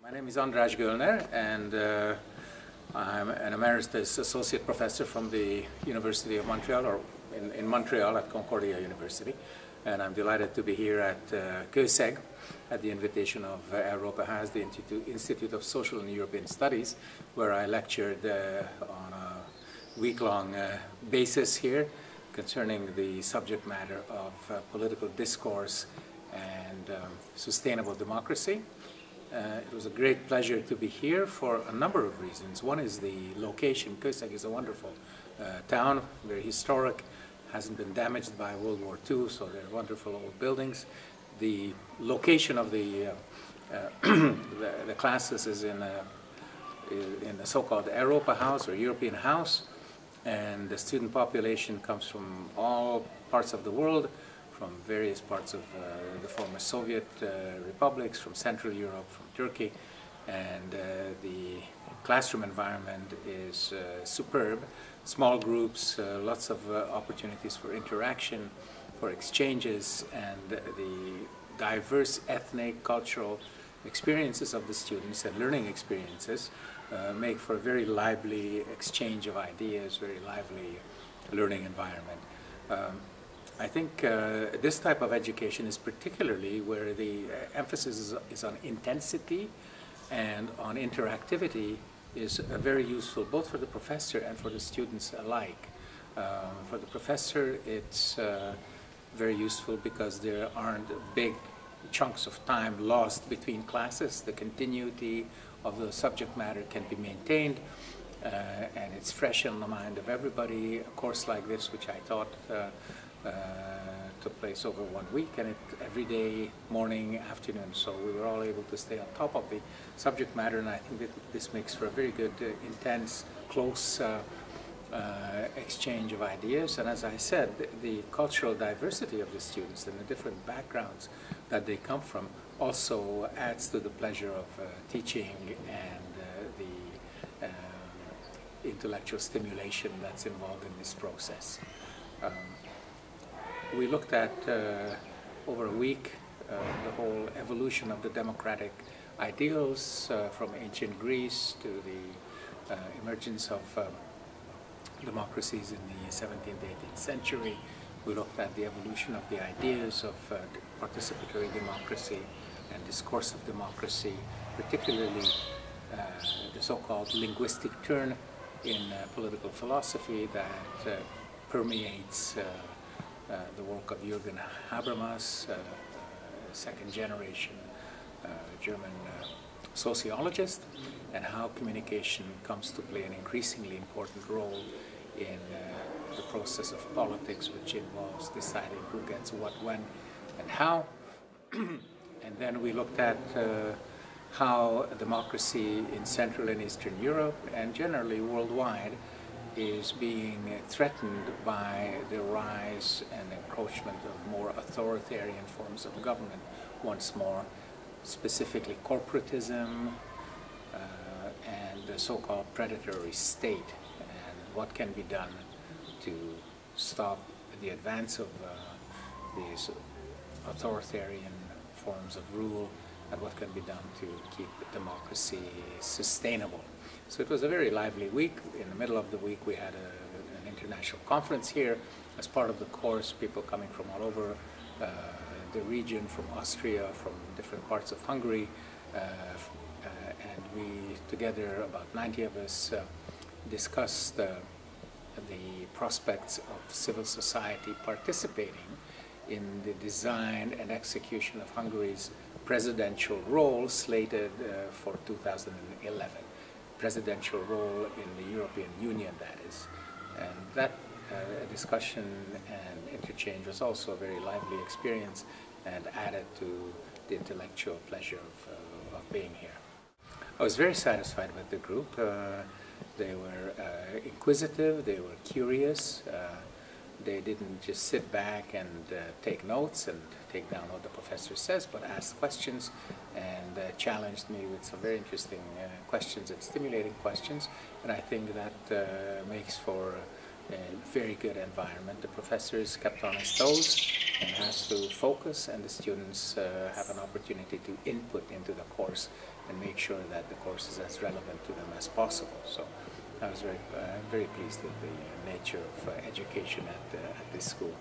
My name is András Göllner, and I'm an emeritus associate professor from the University of Montreal, or in Montreal at Concordia University. And I'm delighted to be here at CESEG at the invitation of Europa Has, the Institute of Social and European Studies, where I lectured on a week-long basis here concerning the subject matter of political discourse and sustainable democracy. It was a great pleasure to be here for a number of reasons. One is the location. CESEG is a wonderful town, very historic, hasn't been damaged by World War II, so they're wonderful old buildings. The location of the classes is in the so-called Europa House, or European House, and the student population comes from all parts of the world, from various parts of the former Soviet republics, from Central Europe, from Turkey, and the classroom environment is superb. Small groups, lots of opportunities for interaction, for exchanges, and the diverse ethnic, cultural experiences of the students and learning experiences make for a very lively exchange of ideas, very lively learning environment. I think this type of education is particularly where the emphasis is on intensity and on interactivity is very useful both for the professor and for the students alike. For the professor, it's very useful because there aren't big chunks of time lost between classes. The continuity of the subject matter can be maintained, and it's fresh in the mind of everybody. A course like this, which I taught, took place over 1 week, and every day, morning, afternoon, so we were all able to stay on top of the subject matter, and I think that this makes for a very good, intense, close exchange of ideas. And as I said, the cultural diversity of the students and the different backgrounds that they come from also adds to the pleasure of teaching and the intellectual stimulation that's involved in this process. We looked at, over a week, the whole evolution of the democratic ideals from ancient Greece to the emergence of democracies in the 17th, 18th century. We looked at the evolution of the ideas of participatory democracy and discursive democracy, particularly the so-called linguistic turn in political philosophy that permeates the work of Jürgen Habermas, second generation German sociologist, and how communication comes to play an increasingly important role in the process of politics, which involves deciding who gets what, when, and how. And then we looked at how democracy in Central and Eastern Europe, and generally worldwide, is being threatened by the rise and encroachment of more authoritarian forms of government once more, specifically corporatism and the so-called predatory state, and what can be done to stop the advance of these authoritarian forms of rule, and what can be done to keep democracy sustainable. So it was a very lively week. In the middle of the week we had an international conference here as part of the course, people coming from all over the region, from Austria, from different parts of Hungary, and we together, about 90 of us, discussed the prospects of civil society participating in the design and execution of Hungary's presidential role slated for 2011. Presidential role in the European Union, that is. And that discussion and interchange was also a very lively experience and added to the intellectual pleasure of being here. I was very satisfied with the group. They were inquisitive, they were curious. They didn't just sit back and take notes and take down what the professor says, but asked questions and challenged me with some very interesting questions and stimulating questions. And I think that makes for very good environment. The professors kept on his toes and has to focus, and the students have an opportunity to input into the course and make sure that the course is as relevant to them as possible. So I was very pleased with the nature of education at this school.